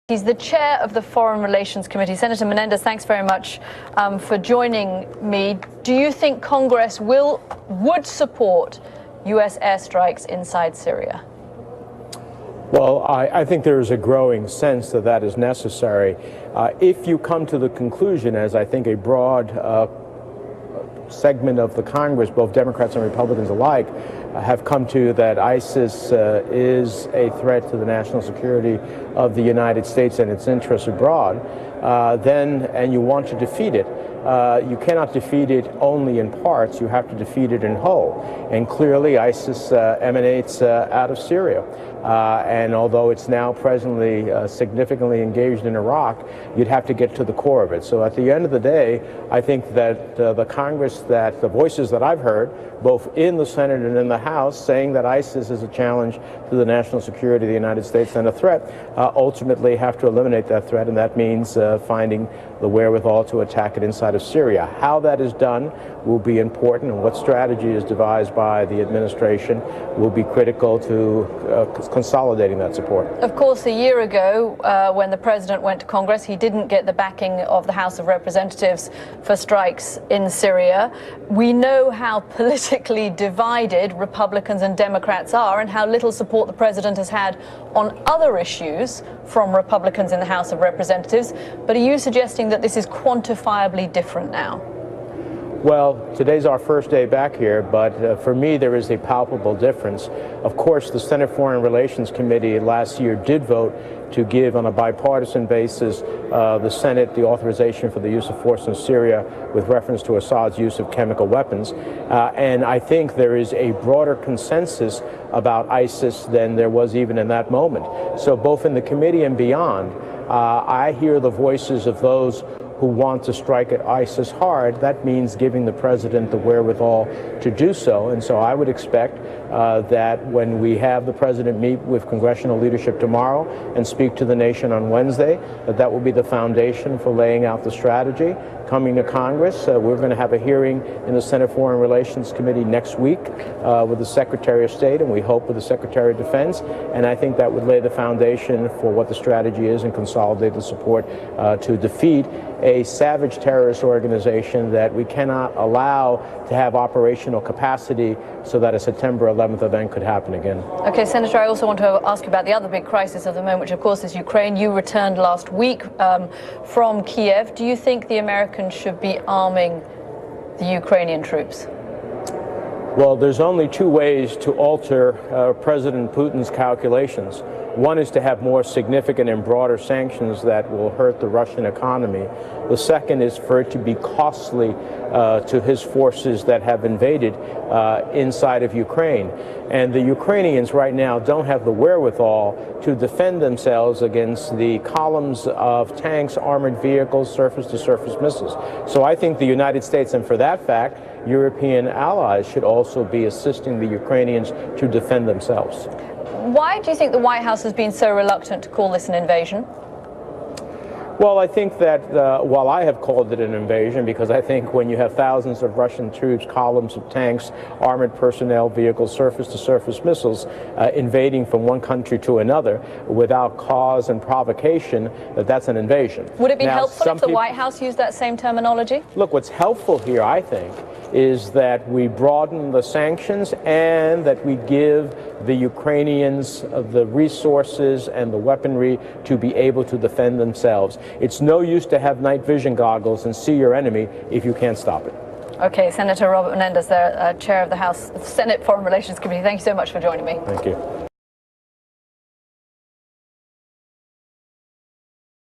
He's the chair of the Foreign Relations Committee. Senator Menendez, thanks very much for joining me. Do you think Congress would support U.S. airstrikes inside Syria? Well, I think there is a growing sense that that is necessary. If you come to the conclusion, as I think a broad segment of the Congress, both Democrats and Republicans alike, have come to, that ISIS is a threat to the national security of the United States and its interests abroad, and you want to defeat it, you cannot defeat it only in parts. You have to defeat it in whole. And clearly ISIS emanates out of Syria. And although it's now presently significantly engaged in Iraq, you'd have to get to the core of it. So at the end of the day, I think that the Congress, that the voices that I've heard, both in the Senate and in the House, saying that ISIS is a challenge to the national security of the United States and a threat, ultimately have to eliminate that threat, and that means finding the wherewithal to attack it inside of Syria. How that is done will be important, and what strategy is devised by the administration will be critical to consolidating that support. Of course, a year ago, when the president went to Congress, he didn't get the backing of the House of Representatives for strikes in Syria. We know how politically divided Republicans and Democrats are, and how little support the president has had on other issues from Republicans in the House of Representatives. But are you suggesting that this is quantifiably different now? Well, today's our first day back here, but for me there is a palpable difference. Of course, the Senate Foreign Relations Committee last year did vote to give, on a bipartisan basis, the Senate the authorization for the use of force in Syria with reference to Assad's use of chemical weapons. And I think there is a broader consensus about ISIS than there was even in that moment. So both in the committee and beyond, I hear the voices of those who want to strike at ISIS hard. That means giving the president the wherewithal to do so. And so I would expect that when we have the president meet with congressional leadership tomorrow and speak to the nation on Wednesday, that will be the foundation for laying out the strategy. Coming to Congress, we're going to have a hearing in the Senate Foreign Relations Committee next week with the Secretary of State, and we hope with the Secretary of Defense. And I think that would lay the foundation for what the strategy is and consolidate the support to defeat a savage terrorist organization that we cannot allow to have operational capacity so that a September 11th event could happen again. Okay, Senator, I also want to ask you about the other big crisis of the moment, which of course is Ukraine. You returned last week from Kiev. Do you think the Americans should be arming the Ukrainian troops? Well, there's only two ways to alter President Putin's calculations. One is to have more significant and broader sanctions that will hurt the Russian economy. The second is for it to be costly to his forces that have invaded inside of Ukraine. And the Ukrainians right now don't have the wherewithal to defend themselves against the columns of tanks, armored vehicles, surface-to-surface missiles. So I think the United States, and for that fact, European allies, should also be assisting the Ukrainians to defend themselves. Why do you think the White House has been so reluctant to call this an invasion? Well, I think that while I have called it an invasion, because I think when you have thousands of Russian troops, columns of tanks, armored personnel vehicles, surface-to-surface missiles invading from one country to another without cause and provocation, that's an invasion. Would it be helpful if the White House used that same terminology? Look, what's helpful here, I think, is that we broaden the sanctions and that we give the Ukrainians the resources and the weaponry to be able to defend themselves. It's no use to have night vision goggles and see your enemy if you can't stop it. Okay, Senator Robert Menendez, there, Chair of the House Senate Foreign Relations Committee. Thank you so much for joining me. Thank you.